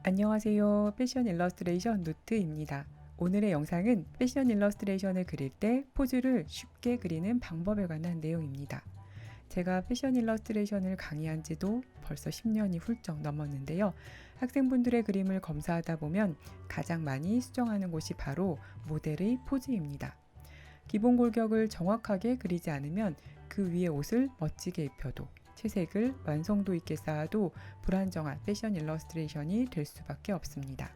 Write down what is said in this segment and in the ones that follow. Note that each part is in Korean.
안녕하세요. 패션 일러스트레이션 노트입니다. 오늘의 영상은 패션 일러스트레이션을 그릴 때 포즈를 쉽게 그리는 방법에 관한 내용입니다. 제가 패션 일러스트레이션을 강의한 지도 벌써 10년이 훌쩍 넘었는데요. 학생분들의 그림을 검사하다 보면 가장 많이 수정하는 곳이 바로 모델의 포즈입니다. 기본 골격을 정확하게 그리지 않으면 그 위에 옷을 멋지게 입혀도 채색을 완성도 있게 쌓아도 불안정한 패션 일러스트레이션이 될 수밖에 없습니다.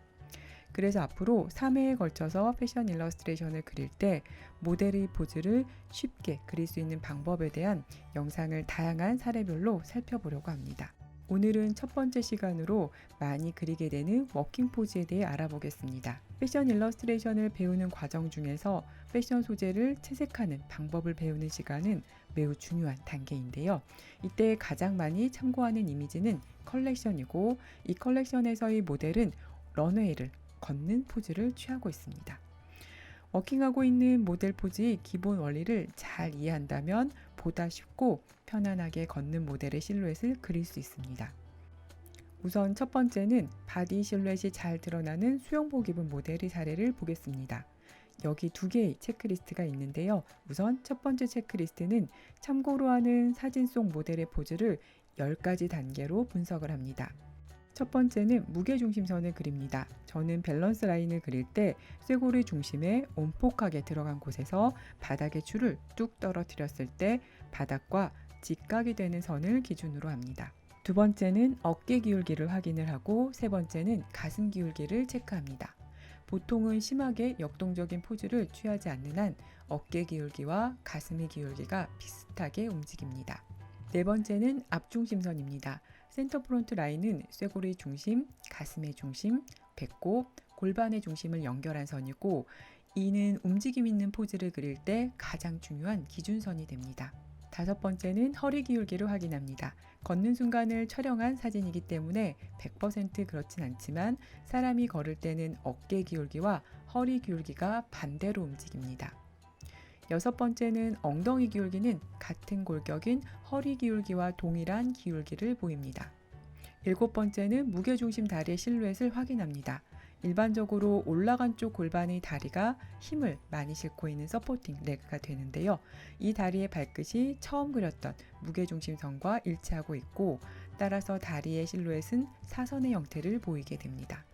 그래서 앞으로 3회에 걸쳐서 패션 일러스트레이션을 그릴 때 모델의 포즈를 쉽게 그릴 수 있는 방법에 대한 영상을 다양한 사례별로 살펴보려고 합니다. 오늘은 첫 번째 시간으로 많이 그리게 되는 워킹 포즈에 대해 알아보겠습니다. 패션 일러스트레이션을 배우는 과정 중에서 패션 소재를 채색하는 방법을 배우는 시간은 매우 중요한 단계인데요. 이때 가장 많이 참고하는 이미지는 컬렉션이고, 이 컬렉션에서의 모델은 런웨이를 걷는 포즈를 취하고 있습니다. 워킹하고 있는 모델 포즈의 기본 원리를 잘 이해한다면 보다 쉽고 편안하게 걷는 모델의 실루엣을 그릴 수 있습니다. 우선 첫 번째는 바디 실루엣이 잘 드러나는 수영복 입은 모델의 사례를 보겠습니다. 여기 두 개의 체크리스트가 있는데요. 우선 첫 번째 체크리스트는 참고로 하는 사진 속 모델의 포즈를 10가지 단계로 분석을 합니다. 첫 번째는 무게중심선을 그립니다. 저는 밸런스 라인을 그릴 때 쇄골의 중심에 온폭하게 들어간 곳에서 바닥의 줄을 뚝 떨어뜨렸을 때 바닥과 직각이 되는 선을 기준으로 합니다. 두 번째는 어깨 기울기를 확인을 하고 세 번째는 가슴 기울기를 체크합니다. 보통은 심하게 역동적인 포즈를 취하지 않는 한 어깨 기울기와 가슴의 기울기가 비슷하게 움직입니다. 네 번째는 앞중심선입니다. 센터 프론트 라인은 쇄골의 중심, 가슴의 중심, 배꼽, 골반의 중심을 연결한 선이고, 이는 움직임 있는 포즈를 그릴 때 가장 중요한 기준선이 됩니다. 다섯 번째는 허리 기울기를 확인합니다. 걷는 순간을 촬영한 사진이기 때문에 100% 그렇진 않지만 사람이 걸을 때는 어깨 기울기와 허리 기울기가 반대로 움직입니다. 여섯 번째는 엉덩이 기울기는 같은 골격인 허리 기울기와 동일한 기울기를 보입니다. 일곱 번째는 무게중심 다리의 실루엣을 확인합니다. 일반적으로 올라간 쪽 골반의 다리가 힘을 많이 싣고 있는 서포팅 레그가 되는데요. 이 다리의 발끝이 처음 그렸던 무게중심선과 일치하고 있고, 따라서 다리의 실루엣은 사선의 형태를 보이게 됩니다.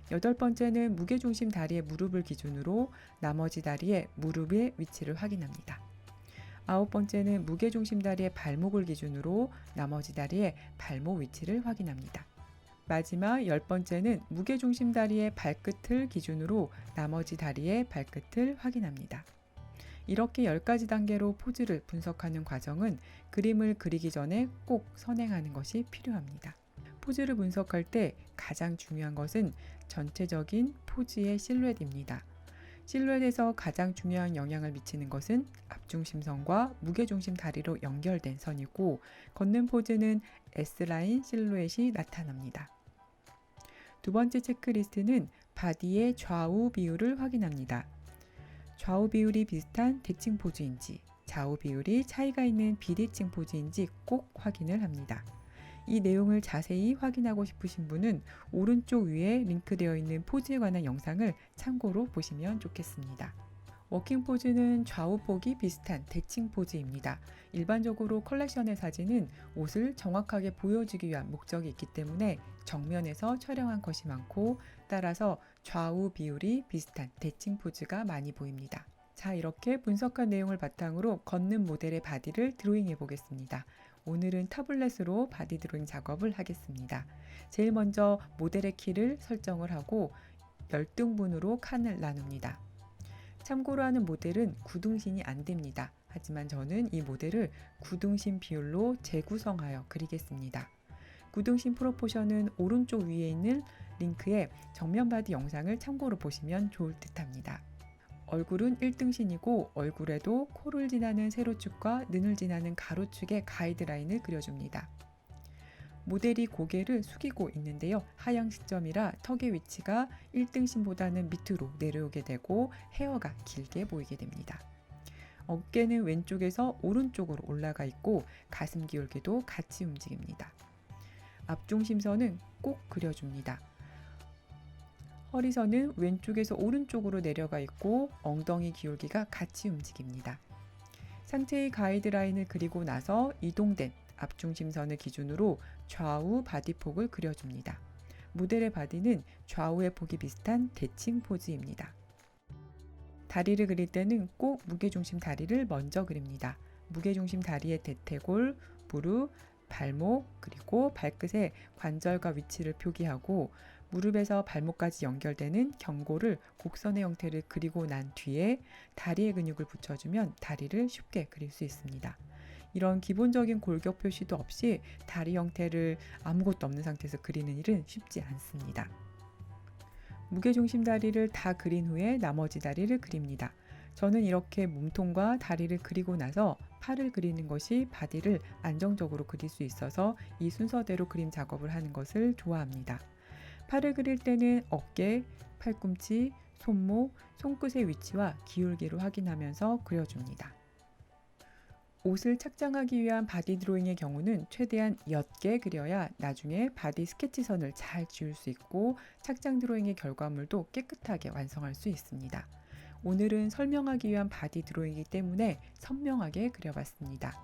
여덟 번째는 무게중심 다리의 무릎을 기준으로 나머지 다리의 무릎의 위치를 확인합니다. 아홉 번째는 무게중심 다리의 발목을 기준으로 나머지 다리의 발목 위치를 확인합니다. 마지막 열 번째는 무게중심 다리의 발끝을 기준으로 나머지 다리의 발끝을 확인합니다. 이렇게 10가지 단계로 포즈를 분석하는 과정은 그림을 그리기 전에 꼭 선행하는 것이 필요합니다. 포즈를 분석할 때 가장 중요한 것은 전체적인 포즈의 실루엣입니다. 실루엣에서 가장 중요한 영향을 미치는 것은 앞중심선과 무게중심 다리로 연결된 선이고, 걷는 포즈는 S라인 실루엣이 나타납니다. 두 번째 체크리스트는 바디의 좌우 비율을 확인합니다. 좌우 비율이 비슷한 대칭 포즈인지, 좌우 비율이 차이가 있는 비대칭 포즈인지 꼭 확인을 합니다. 이 내용을 자세히 확인하고 싶으신 분은 오른쪽 위에 링크되어 있는 포즈에 관한 영상을 참고로 보시면 좋겠습니다. 워킹 포즈는 좌우 폭이 비슷한 대칭 포즈입니다. 일반적으로 컬렉션의 사진은 옷을 정확하게 보여주기 위한 목적이 있기 때문에 정면에서 촬영한 것이 많고, 따라서 좌우 비율이 비슷한 대칭 포즈가 많이 보입니다. 자, 이렇게 분석한 내용을 바탕으로 걷는 모델의 바디를 드로잉해 보겠습니다. 오늘은 타블렛으로 바디 드로잉 작업을 하겠습니다. 제일 먼저 모델의 키를 설정을 하고 열등분으로 칸을 나눕니다. 참고로 하는 모델은 구등신이 안 됩니다. 하지만 저는 이 모델을 구등신 비율로 재구성하여 그리겠습니다. 구등신 프로포션은 오른쪽 위에 있는 링크에 정면 바디 영상을 참고로 보시면 좋을 듯 합니다. 얼굴은 1등신이고 얼굴에도 코를 지나는 세로축과 눈을 지나는 가로축의 가이드라인을 그려줍니다. 모델이 고개를 숙이고 있는데요. 하향 시점이라 턱의 위치가 1등신보다는 밑으로 내려오게 되고 헤어가 길게 보이게 됩니다. 어깨는 왼쪽에서 오른쪽으로 올라가 있고 가슴 기울기도 같이 움직입니다. 앞중심선은 꼭 그려줍니다. 허리선은 왼쪽에서 오른쪽으로 내려가 있고 엉덩이 기울기가 같이 움직입니다. 상체의 가이드라인을 그리고 나서 이동된 앞중심선을 기준으로 좌우 바디폭을 그려줍니다. 모델의 바디는 좌우의 폭이 비슷한 대칭 포즈입니다. 다리를 그릴 때는 꼭 무게중심 다리를 먼저 그립니다. 무게중심 다리의 대퇴골, 무릎, 발목, 그리고 발끝의 관절과 위치를 표기하고 무릎에서 발목까지 연결되는 경고를 곡선의 형태를 그리고 난 뒤에 다리의 근육을 붙여주면 다리를 쉽게 그릴 수 있습니다. 이런 기본적인 골격 표시도 없이 다리 형태를 아무것도 없는 상태에서 그리는 일은 쉽지 않습니다. 무게중심 다리를 다 그린 후에 나머지 다리를 그립니다. 저는 이렇게 몸통과 다리를 그리고 나서 팔을 그리는 것이 바디를 안정적으로 그릴 수 있어서 이 순서대로 그림 작업을 하는 것을 좋아합니다. 팔을 그릴 때는 어깨, 팔꿈치, 손목, 손끝의 위치와 기울기를 확인하면서 그려줍니다. 옷을 착장하기 위한 바디 드로잉의 경우는 최대한 옅게 그려야 나중에 바디 스케치선을 잘 지울 수 있고 착장 드로잉의 결과물도 깨끗하게 완성할 수 있습니다. 오늘은 설명하기 위한 바디 드로잉이기 때문에 선명하게 그려봤습니다.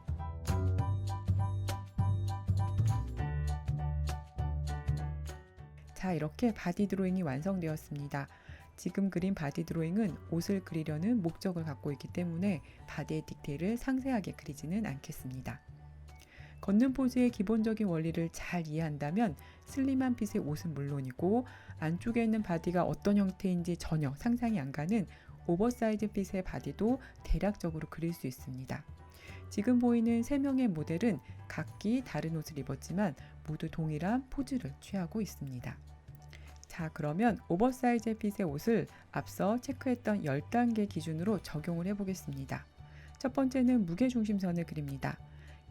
자, 이렇게 바디 드로잉이 완성되었습니다. 지금 그린 바디 드로잉은 옷을 그리려는 목적을 갖고 있기 때문에 바디의 디테일을 상세하게 그리지는 않겠습니다. 걷는 포즈의 기본적인 원리를 잘 이해한다면 슬림한 핏의 옷은 물론이고 안쪽에 있는 바디가 어떤 형태인지 전혀 상상이 안 가는 오버사이즈 핏의 바디도 대략적으로 그릴 수 있습니다. 지금 보이는 3명의 모델은 각기 다른 옷을 입었지만 모두 동일한 포즈를 취하고 있습니다. 자, 그러면 오버사이즈 핏의 옷을 앞서 체크했던 10단계 기준으로 적용을 해보겠습니다. 첫 번째는 무게중심선을 그립니다.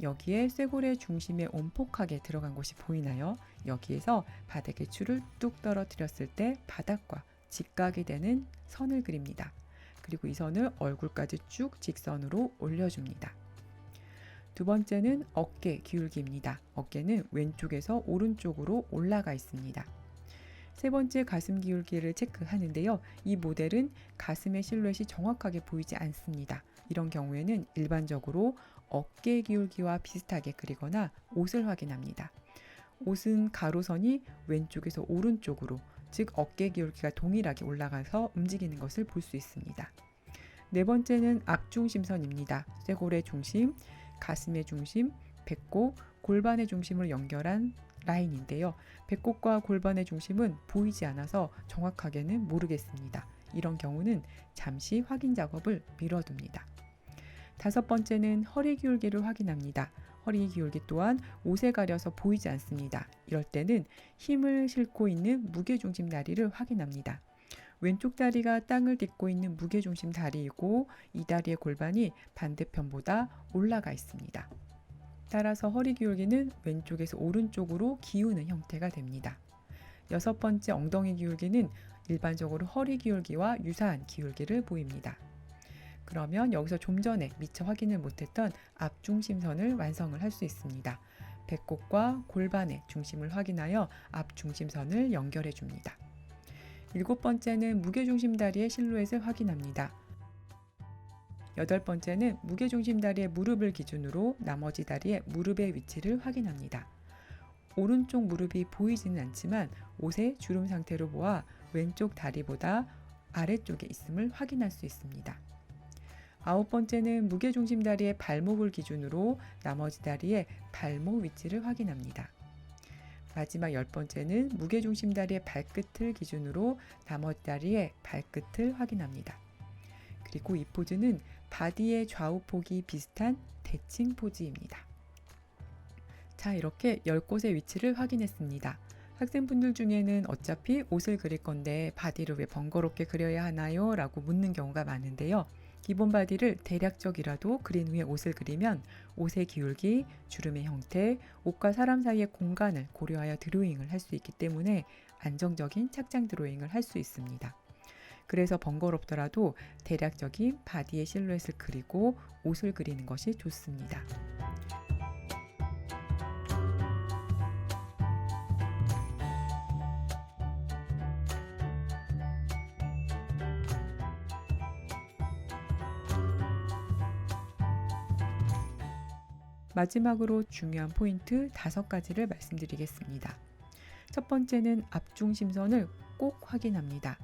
여기에 쇄골의 중심에 온폭하게 들어간 곳이 보이나요? 여기에서 바닥에 줄을 뚝 떨어뜨렸을 때 바닥과 직각이 되는 선을 그립니다. 그리고 이 선을 얼굴까지 쭉 직선으로 올려줍니다. 두 번째는 어깨 기울기입니다. 어깨는 왼쪽에서 오른쪽으로 올라가 있습니다. 세 번째 가슴 기울기를 체크하는데요. 이 모델은 가슴의 실루엣이 정확하게 보이지 않습니다. 이런 경우에는 일반적으로 어깨 기울기와 비슷하게 그리거나 옷을 확인합니다. 옷은 가로선이 왼쪽에서 오른쪽으로, 즉 어깨 기울기가 동일하게 올라가서 움직이는 것을 볼 수 있습니다. 네 번째는 앞중심선입니다. 쇄골의 중심, 가슴의 중심, 배꼽, 골반의 중심을 연결한 라인인데요. 배꼽과 골반의 중심은 보이지 않아서 정확하게는 모르겠습니다. 이런 경우는 잠시 확인 작업을 미뤄둡니다. 다섯 번째는 허리 기울기를 확인합니다. 허리 기울기 또한 옷에 가려서 보이지 않습니다. 이럴 때는 힘을 싣고 있는 무게중심 다리를 확인합니다. 왼쪽 다리가 땅을 딛고 있는 무게중심 다리이고 이 다리의 골반이 반대편보다 올라가 있습니다. 따라서 허리 기울기는 왼쪽에서 오른쪽으로 기우는 형태가 됩니다. 여섯 번째 엉덩이 기울기는 일반적으로 허리 기울기와 유사한 기울기를 보입니다. 그러면 여기서 좀 전에 미처 확인을 못했던 앞중심선을 완성을 할 수 있습니다. 배꼽과 골반의 중심을 확인하여 앞중심선을 연결해 줍니다. 일곱 번째는 무게중심 다리의 실루엣을 확인합니다. 여덟 번째는 무게중심 다리의 무릎을 기준으로 나머지 다리의 무릎의 위치를 확인합니다. 오른쪽 무릎이 보이지는 않지만 옷의 주름 상태로 보아 왼쪽 다리보다 아래쪽에 있음을 확인할 수 있습니다. 아홉 번째는 무게중심 다리의 발목을 기준으로 나머지 다리의 발목 위치를 확인합니다. 마지막 열 번째는 무게중심 다리의 발끝을 기준으로 나머지 다리의 발끝을 확인합니다. 그리고 이 포즈는 바디의 좌우 폭이 비슷한 대칭 포즈입니다. 자, 이렇게 10곳의 위치를 확인했습니다. 학생분들 중에는 어차피 옷을 그릴 건데 바디를 왜 번거롭게 그려야 하나요? 라고 묻는 경우가 많은데요. 기본 바디를 대략적이라도 그린 후에 옷을 그리면 옷의 기울기, 주름의 형태, 옷과 사람 사이의 공간을 고려하여 드로잉을 할 수 있기 때문에 안정적인 착장 드로잉을 할 수 있습니다. 그래서 번거롭더라도 대략적인 바디의 실루엣을 그리고 옷을 그리는 것이 좋습니다. 마지막으로 중요한 포인트 5가지를 말씀드리겠습니다. 첫 번째는 앞중심선을 꼭 확인합니다.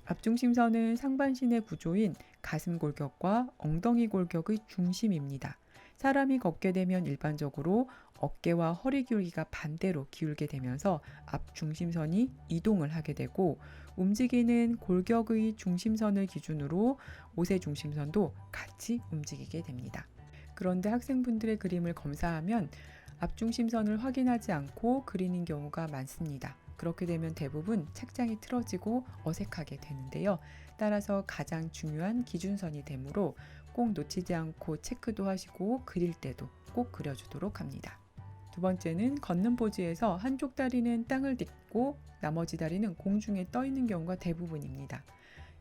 앞중심선은 상반신의 구조인 가슴 골격과 엉덩이 골격의 중심입니다. 사람이 걷게 되면 일반적으로 어깨와 허리 기울기가 반대로 기울게 되면서 앞중심선이 이동을 하게 되고, 움직이는 골격의 중심선을 기준으로 옷의 중심선도 같이 움직이게 됩니다. 그런데 학생분들의 그림을 검사하면 앞중심선을 확인하지 않고 그리는 경우가 많습니다. 그렇게 되면 대부분 책장이 틀어지고 어색하게 되는데요. 따라서 가장 중요한 기준선이 되므로 꼭 놓치지 않고 체크도 하시고 그릴 때도 꼭 그려주도록 합니다. 두 번째는 걷는 포즈에서 한쪽 다리는 땅을 딛고 나머지 다리는 공중에 떠 있는 경우가 대부분입니다.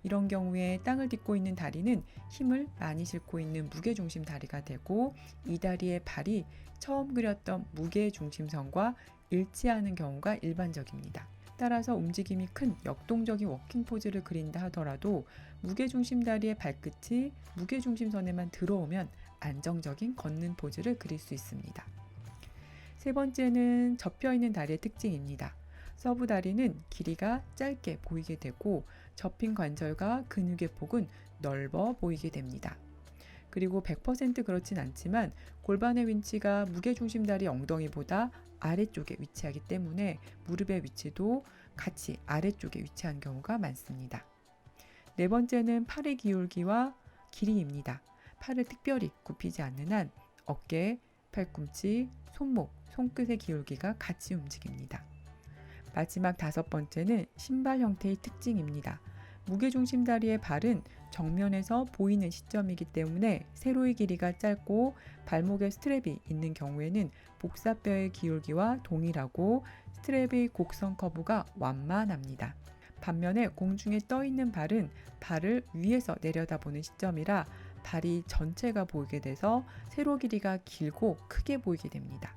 이런 경우에 땅을 딛고 있는 다리는 힘을 많이 싣고 있는 무게중심 다리가 되고, 이 다리의 발이 처음 그렸던 무게중심선과 일치하는 경우가 일반적입니다. 따라서 움직임이 큰 역동적인 워킹 포즈를 그린다 하더라도 무게중심 다리의 발끝이 무게중심선에만 들어오면 안정적인 걷는 포즈를 그릴 수 있습니다. 세 번째는 접혀있는 다리의 특징입니다. 서브 다리는 길이가 짧게 보이게 되고 접힌 관절과 근육의 폭은 넓어 보이게 됩니다. 그리고 100% 그렇진 않지만 골반의 위치가 무게중심 다리 엉덩이보다 아래쪽에 위치하기 때문에 무릎의 위치도 같이 아래쪽에 위치한 경우가 많습니다. 네 번째는 팔의 기울기와 길이입니다. 팔을 특별히 굽히지 않는 한 어깨, 팔꿈치, 손목, 손끝의 기울기가 같이 움직입니다. 마지막 5번째는 신발 형태의 특징입니다. 무게중심 다리의 발은 정면에서 보이는 시점이기 때문에 세로의 길이가 짧고 발목에 스트랩이 있는 경우에는 복사뼈의 기울기와 동일하고 스트랩의 곡선 커브가 완만합니다. 반면에 공중에 떠 있는 발은 발을 위에서 내려다보는 시점이라 발이 전체가 보이게 돼서 세로 길이가 길고 크게 보이게 됩니다.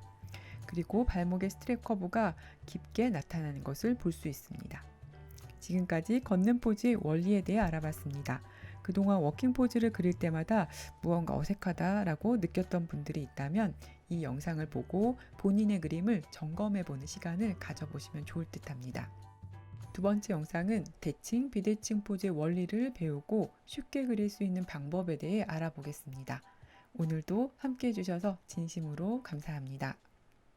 그리고 발목의 스트랩 커브가 깊게 나타나는 것을 볼 수 있습니다. 지금까지 걷는 포즈의 원리에 대해 알아봤습니다. 그동안 워킹 포즈를 그릴 때마다 무언가 어색하다라고 느꼈던 분들이 있다면 이 영상을 보고 본인의 그림을 점검해보는 시간을 가져보시면 좋을 듯합니다. 두 번째 영상은 대칭, 비대칭 포즈의 원리를 배우고 쉽게 그릴 수 있는 방법에 대해 알아보겠습니다. 오늘도 함께 해주셔서 진심으로 감사합니다.